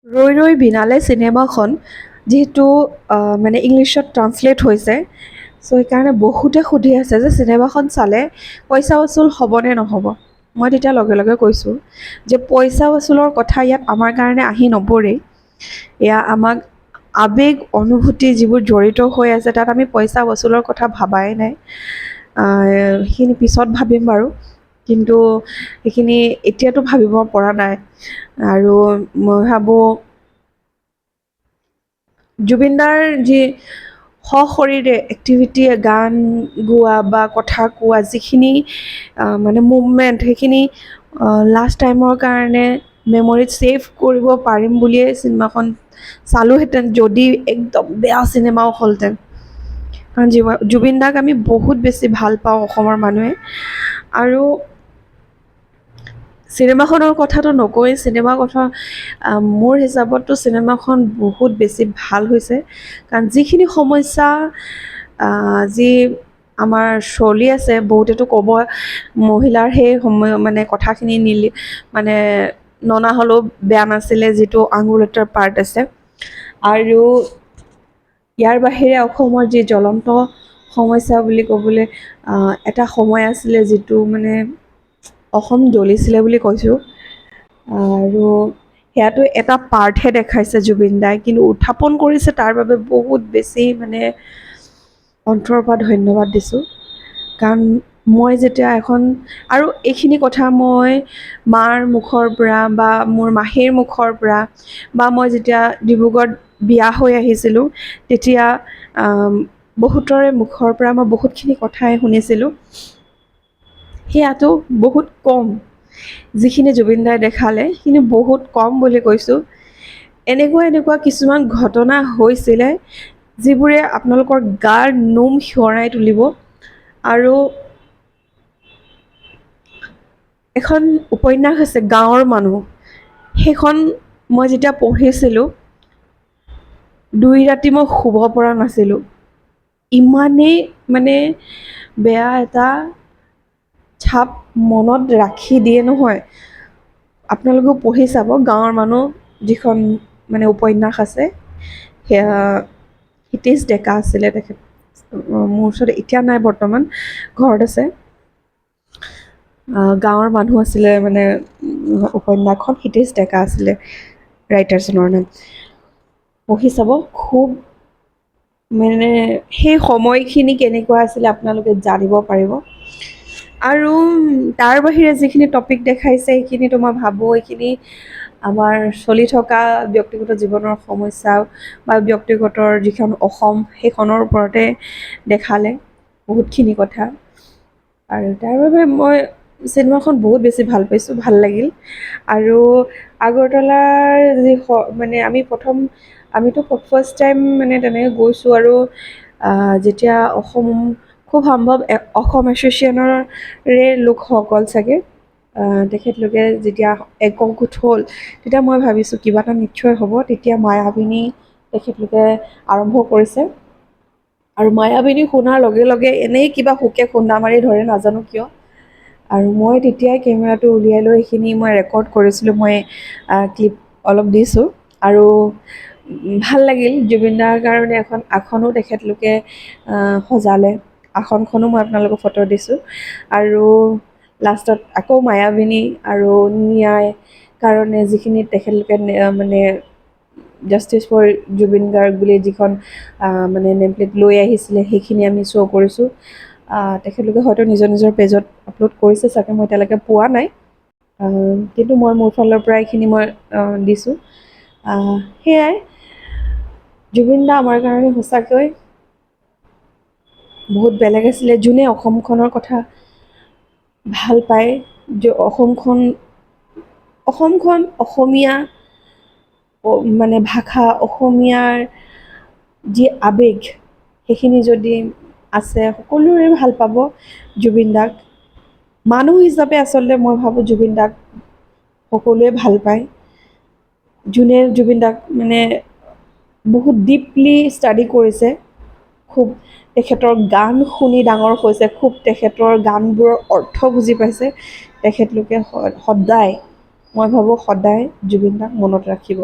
ৰৈ ৰৈ বিনালে চিনেমাখন যিহেতু মানে ইংলিছত ট্ৰান্সলেট হৈছে, চ' সেইকাৰণে বহুতে সুধি আছে যে চিনেমাখন চালে পইচা উচুল হ'বনে নহ'ব। মই তেতিয়া লগে লগে কৈছোঁ যে পইচা উচুলৰ কথা ইয়াত আমাৰ কাৰণে আহি নপৰেই। এয়া আমাক আৱেগ অনুভূতি যিবোৰ জড়িত হৈ আছে তাত আমি পইচা উচুলৰ কথা ভাবাই নাই। সেইখিনি পিছত ভাবিম বাৰু, কিন্তু সেইখিনি এতিয়াতো ভাবিব পৰা নাই। আৰু মই ভাবোঁ জুবিনদাৰ যি সশৰীৰে এক্টিভিটি গান গোৱা বা কথা কোৱা যিখিনি মানে মুভমেণ্ট, সেইখিনি লাষ্ট টাইমৰ কাৰণে মেমৰিত ছেভ কৰিব পাৰিম বুলিয়ে চিনেমাখন চালোহেঁতেন, যদি একদম বেয়া চিনেমাও হ'লহেঁতেন। কাৰণ জুবিন দাক আমি বহুত বেছি ভাল পাওঁ অসমৰ মানুহে। আৰু চিনেমাখনৰ কথাটো নকওঁৱেই, চিনেমাৰ কথা মোৰ হিচাপততো চিনেমাখন বহুত বেছি ভাল হৈছে। কাৰণ যিখিনি সমস্যা যি আমাৰ চলি আছে, বহুতেতো ক'ব মহিলাৰ সেই সময় মানে কথাখিনি মানে ননা হ'লেও বেয়া নাছিলে, যিটো আঙুলিটোৰ পাৰ্ট আছে। আৰু ইয়াৰ বাহিৰে অসমৰ যি জ্বলন্ত সমস্যা বুলি ক'বলৈ এটা সময় আছিলে যিটো মানে অসম জ্বলিছিলে বুলি কৈছোঁ। আৰু সেয়াটো এটা পাৰ্টহে দেখাইছে জুবিন দাই, কিন্তু উত্থাপন কৰিছে তাৰ বাবে বহুত বেছি মানে অন্তৰৰ পৰা ধন্যবাদ দিছোঁ। কাৰণ মই যেতিয়া আৰু এইখিনি কথা মই মাৰ মুখৰ পৰা বা মোৰ মাহীৰ মুখৰ পৰা বা মই যেতিয়া ডিব্ৰুগড়ত বিয়া হৈ আহিছিলোঁ তেতিয়া বহুতৰে মুখৰ পৰা মই বহুতখিনি কথাই শুনিছিলোঁ। সেয়াটো বহুত কম, যিখিনি জুবিন দাই দেখালে সেইখিনি বহুত কম বুলি কৈছোঁ। এনেকুৱা কিছুমান ঘটনা হৈছিলে যিবোৰে আপোনালোকৰ গাৰ নোম সিয়ৰাই তুলিব। আৰু এখন উপন্যাস আছে গাঁৱৰ মানুহ, সেইখন মই যেতিয়া পঢ়িছিলোঁ 2 ৰাতি মই শুব পৰা নাছিলোঁ। ইমানেই মানে বেয়া এটা ছাপ মনত ৰাখি দিয়ে নহয়। আপোনালোকেও পঢ়ি চাব, গাঁৱৰ মানুহ যিখন মানে উপন্যাস আছে। সেয়া হিতেশ ডেকা আছিলে তেখেত, মোৰ ওচৰত এতিয়া নাই বৰ্তমান, ঘৰত আছে। গাঁৱৰ মানুহ আছিলে মানে উপন্যাসখন, হিতেশ ডেকা আছিলে ৰাইটাৰজনৰ নাম। পঢ়ি চাব, খুব মানে সেই সময়খিনি কেনেকুৱা আছিলে আপোনালোকে জানিব পাৰিব। আৰু তাৰ বাহিৰে যিখিনি টপিক দেখাইছে সেইখিনিতো মই ভাবোঁ এইখিনি আমাৰ চলি থকা ব্যক্তিগত জীৱনৰ সমস্যা বা ব্যক্তিগতৰ যিখন অসম সেইখনৰ ওপৰতে দেখালে বহুতখিনি কথা। আৰু তাৰ বাবে মই চিনেমাখন বহুত বেছি ভাল পাইছোঁ, ভাল লাগিল। আৰু আগৰতলাৰ যি মানে আমিতো ফাৰ্ষ্ট টাইম মানে তেনেকৈ গৈছোঁ। আৰু যেতিয়া খুব সম্ভৱ অসম এছ'চিয়েশ্যনৰে লোকসকল চাগে, তেখেতলোকে যেতিয়া একগোট হ'ল তেতিয়া মই ভাবিছোঁ কিবা এটা নিশ্চয় হ'ব। তেতিয়া মায়াবিনী তেখেতলোকে আৰম্ভ কৰিছে। আৰু মায়াবিনী শুনাৰ লগে লগে এনেই কিবা সুকে খুন্দা মাৰি ধৰে, নাজানো কিয়। আৰু মই তেতিয়াই কেমেৰাটো উলিয়াই লৈ সেইখিনি মই ৰেকৰ্ড কৰিছিলোঁ, মই ক্লিপ অলপ দিছোঁ। আৰু ভাল লাগিল, জুবিনদাৰ কাৰণে এখন আসনো তেখেতলোকে সজালে, আসনখনো মই আপোনালোকক ফটো দিছোঁ। আৰু লাষ্টত আকৌ মায়াবিনী আৰু ন্যায় কাৰণে যিখিনি তেখেতলোকে মানে জাষ্টিছ ফৰ জুবিন গাৰ্গ বুলি যিখন মানে নেমপ্লেট লৈ আহিছিলে সেইখিনি আমি শ্ব' কৰিছোঁ। তেখেতলোকে হয়তো নিজৰ নিজৰ পেজত আপলোড কৰিছে চাগে, মই এতিয়ালৈকে পোৱা নাই। কিন্তু মই মোৰ ফালৰ পৰা এইখিনি মই দিছোঁ। সেয়াই, জুবিন দা আমাৰ কাৰণে সঁচাকৈ বহুত বেলেগ আছিলে। যোনে অসমখনৰ কথা ভাল পায়, অসমখন অসমীয়া মানে ভাষা, অসমীয়াৰ যি আৱেগ সেইখিনি যদি আছে, সকলোৰে ভাল পাব জুবিন দাক। মানুহ হিচাপে আচলতে মই ভাবোঁ জুবিন দাক সকলোৱে ভাল পায়। যোনে জুবিন দাক মানে বহুত ডিপলি ষ্টাডি কৰিছে, খুব তেখেতৰ গান শুনি ডাঙৰ হৈছে, খুব তেখেতৰ গানবোৰৰ অৰ্থ বুজি পাইছে, তেখেতলোকে সদায়, মই ভাবোঁ সদায় জুবিন দাক মনত ৰাখিব।